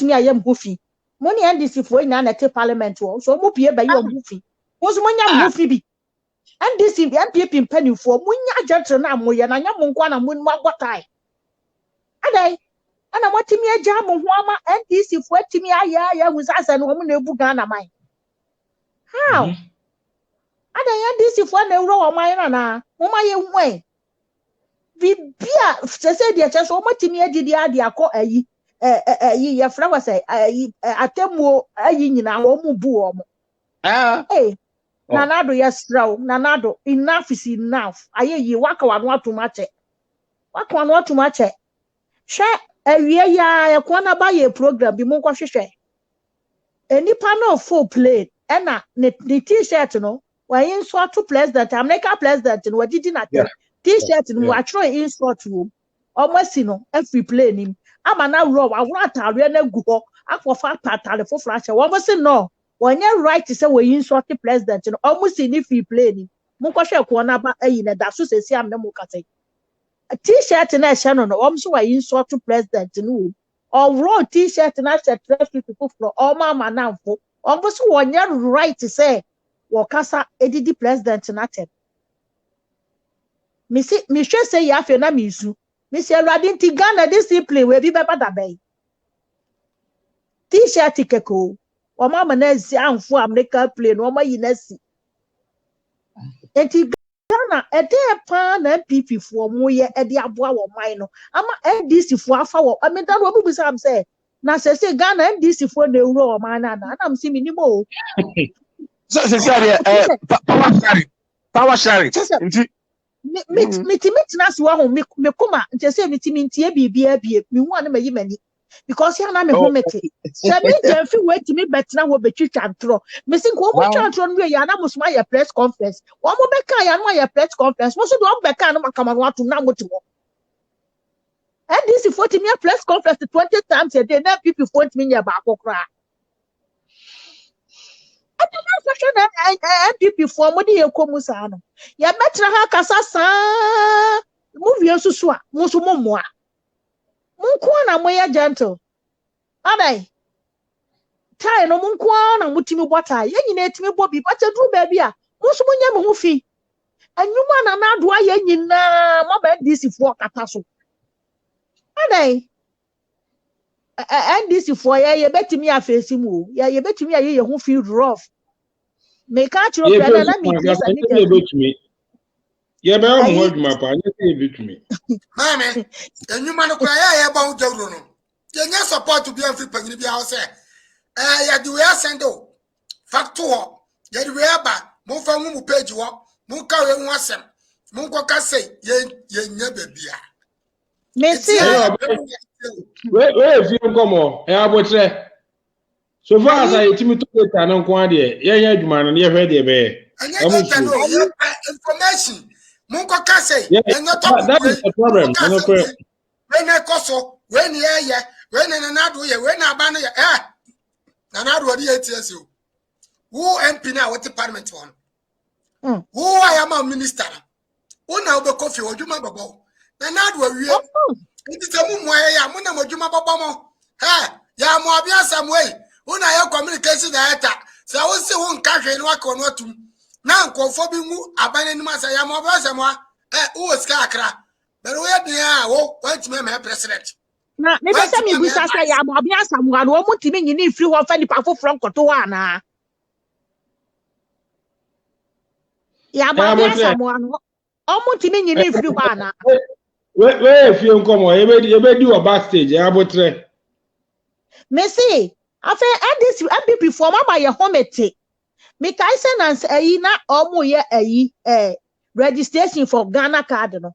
me I am goofy. Money and this if we na na parliament wo. So mo pie ba you goofy. Wo so monya goofy bi. And this if MPP penny for munya gentle na moye na nya mo nkwa na mo gbotai. Adai ana watimi agya mo ho ama NDC fo atimi aya husasa no mo na ebu Ghana man. How? Adai NDC fo na ewro wo man na mo maye hwen. Bibia se de che so mo timi agidi ade akọ ayi ye fra wa say atemu ayi nyina wo mu bu wo mo. Eh Nanado yesraw Nanado enough is enough. Aye yi waka wano atumache. Waka wano atumache. She ewie ya ekwana ba ye program bi mo nkwa hwehwe. Enipa no full play ena ne t-shirt no wa insult to president America president no wadidi na t-shirt no wa tro insult wo. Omasi no every play nim. Ama na raw wa atare na gu ho akwofa patale fo flash. Wo mo se no when you right to say we insult the president, no almost in if we play ni. Munkoshe ko na ba ayi na da so sesi am na mu kase. T-shirt na she no almost we insult the president no. Or raw t-shirt na she dress people for all mama na mfo. Almost when you right to say wo kasa edidi president na tem. Me sure say ya fe na misu. Me say Radin ti Ghana discipline we bi beba da bay. T-shirt keko. Mama na zi anfo America plane o ma yinasi enti Ghana ede pa na MPP fo mo ye ede aboa wo man no ama NDC fo afa wo ameda no obi bisa am say na se Ghana NDC fo na ewuro wo man na am si minimo so power sharing enti me na si wo ho me kuma nti se me ntie bibia bie me hu an ma yimani because here na me home mete se me je fi wait me betina wo betwitwa ntro me sin ko wo twa ntro no ya na musuma ya press conference wo mo beka ya no ya press conference mo so do beka no makama no atum na motimo and this 40 me press conference 20 times a day na people 40 me ya ba akokra atana section na people for mo de ekomu sa no ya betra ha kasa sa movie susu a mo so mo moa Munkwa na moya gentle. Adai. Tai no munkwa na mutimi bota. Ye nyina etimi bobi bacha dru baby a. Musu munya me ho fi. Anwuma na na do aye nyina mo ba DC fo kata so. Adai. NDC fo ye betimi afesi mu. Ye betimi aye ye ho fi rough. Me ka chiro brother na me please ani betimi. Ye ba mo adwuma pa anya se betimi. Mame, enwuma no kwa ya ba wo jawro no. Ye nya support to be free pagini bi house. Ya di we sendo. Facto ho. Ye di we ba, mo fa mu page ho. Mo ka we hu asem. Mo ko ka say ye nya babia. Merci. We fi nkomo e abotre. So far as I timi to data no nko ade ye adwuma no ye hwe de be. Information. Munko kase that is the problem. When I koso, when ye, when nanado ye, when abano ye, nanado di ATSU. Who MP now what the parliament one? Who I am a minister? Who now be coffee or Juma Babo? Nanado we it is a mumwa, Muna Mojuma Babamo. Ha, ya Moabia some way. Who now communication the so I will say one country and work on what to. Now, conforming mu abandon massa ya mo who is kakra. But we are there, want to make president. Na me pesa mi busa say ya mo bia samwa no mo timi nyini free ho fa ni pafo from koto wa na. Ya mo bia samwa no o mo timi nyini free wa na. We fie nkomo e be di o backstage ya botre. Me see, afa this MPP for ma ye homete. Me kai senance na omo ye registration for Ghana card no.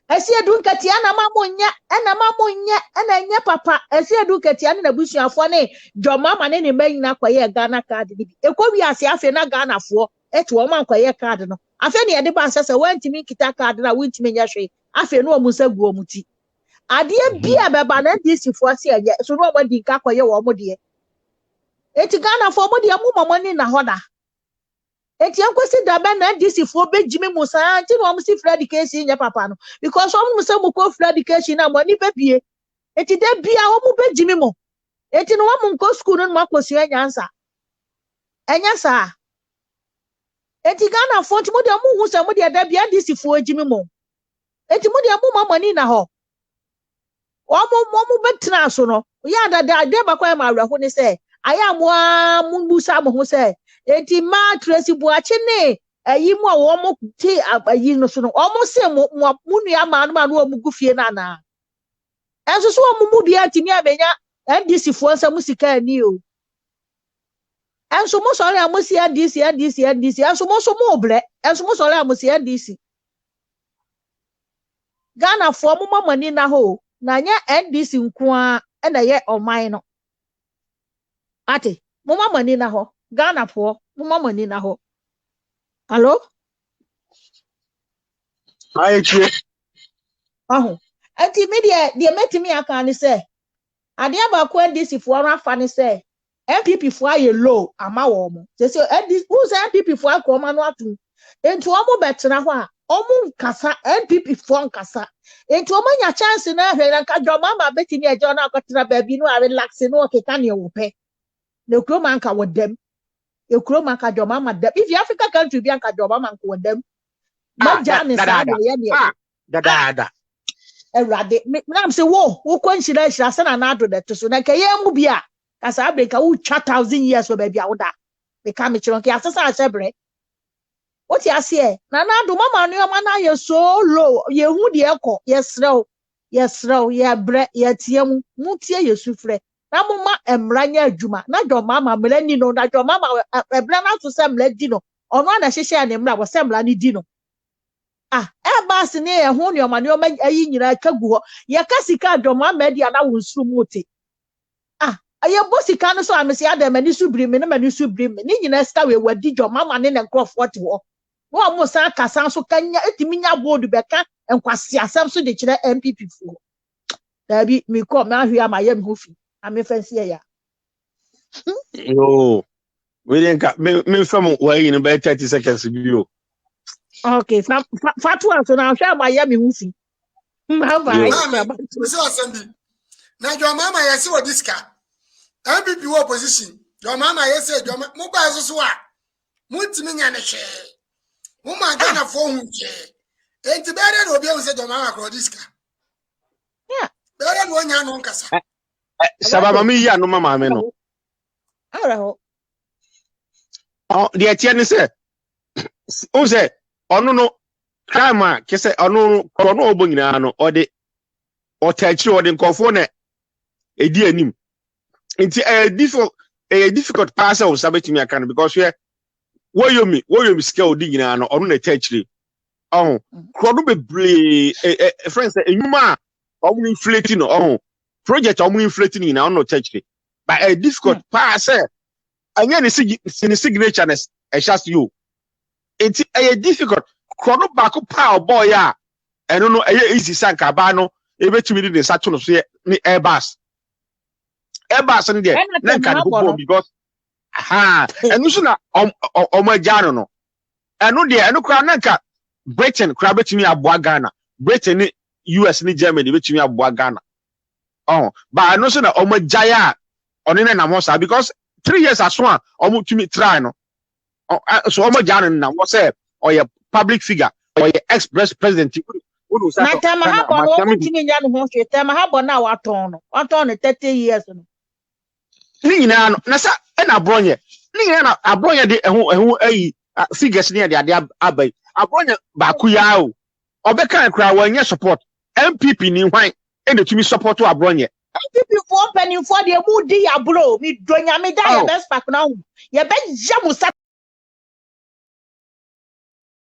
Esi edu nkatia na mamonya na nya papa esi edu nkatia na busuafo ne joma ma ne me na kwaye Ghana card ni bi. Ekowi ase afi na Ghana fo eto o man kwaye card no. Afi ne ye de ba asese wantimi kita card na wantimi nya hwe. Afi no omusa gu omuti. Ade bia beba na DC fo ase eye so no mo di nka kwaye wo mo de. Eti Ghana fo mo de mu momoni na hoda. Eti enkwesi dabe na DC fo bejimi musa anti no mo si free education nya papa no because o mo se mo ko free education na mo ni bebie eti da bia o mo bejimi mo eti no wa munko school no makosi enyansa enyasa eti Ghana fo nti mo de mo hu se mo de da bia disi fo agimi mo eti mo de mo mamani na ho mo betra so no ya da de bakwa ma awra ho ni se aya mo mo busa mo ho se eti ma Tracy Buachi ne ayi mo wo mo ti ayi no so no o mo se mo nua ma no ma no mo gufie na na enso so mo mu bia timi abenya NDC fo nsa musika ani o enso mo sori amosi NDC enso mo so mo obre enso mo sori amosi NDC Ghana fo mo mamani na ho na nya NDC nkoa e na ye oman no ate mo mamani na ho Ghana fo mo mamani na ho hello Aish. Ati me de metimi aka ni se ade aba ko NDC fo ran afa ni se MPP fo aye low ama wo mo se NDC who say MPP fo akọ ma no atu enti o mo betena ho a o mo nkasa MPP fo nkasa enti o manya chance na hwe na ka joma ma betini eje na akotena ba bi no a relax no okeka ne wo pe na kuro man ka wodam e kuro man ka joma ma dem if Africa country bi an ka joma man ka wodam ma ja ne sa de ye ne Da. Erade me say wo kwanhyira se na Addo de to so na ka ye mu bia ka sa Africa wo twa 1000 years we ba bia wo da me ka me chiro ka asesa asebre what you say na Addo mama no ma na ye so low ye hu de ekọ yesrew ye bre ye tiam mu tie yesu frɛ na mama emranya adwuma na dwo mama mlani no na dwo mama ebra na to se mladi no ono na hyehye ne mra wo se mla ni di no ebas ne ye ho ne omane o ayi nyina kagu ho ye kasika dwo mama dia na wonsuru muti aye bosika no so amese ada mani subri me na mani subri me ni nyina sta we wadi dwo mama ne nkrofo te ho no mo san kasa so kanya etimi nya board beka enkwase asem so de kire MPP fo dabi mi ko ma hwe amaye mi hofi ame fancy ya No. We didn't got me from way in about 30 seconds bio. okay fatu aso na hwe amaye mi hofi ma ba so asembi na jo mama yesi wo diska MPP wo opposition jo mama yesi jo mo ba so a mo timi nya ne hwe mo ma Ghana fo hu je enti bere na obi e se jo mama ko diska bere no nya no nkasa Sababa mi ya no mama me no. Araho The etienne say o say ono no crime ke say ono kono obo nyina no ode otachiri ode nkofo na edi anim nti difficult pass o sabetimi aka no because woyomi skill odi nyina no ono na tachiri krodo bebre friends enuma omo inflate no project omo inflate nyina ono tachiri but a difficult pass anya ne signature na just you it's a difficult krono back pa boy ya eno no easy sanka ba no ebetumi ni sato no so ni airbus ne de na nka de go because eno so na omagano no eno de eno kra na nka Britain kra betumi aboa Ghana Britain ni US ni Germany betumi aboa Ghana ba eno so na omagaya onene na mo sa because 3 years as one to try no so omagano na mo say or your public figure or your ex-president na tema ha bo no mutimi nya no ho hwe tema ha bo na waton no 30 years no ni nyina no na sa na bronye ni nyina na abronye de ehu ayi figures ni de ade abai abronye ba ku ya o obeka kra wanya support MPP ni hwan e de tumi support abronye MPP for penny for the mu di ya bro mi donya me da ya best pack na hu ye be jamu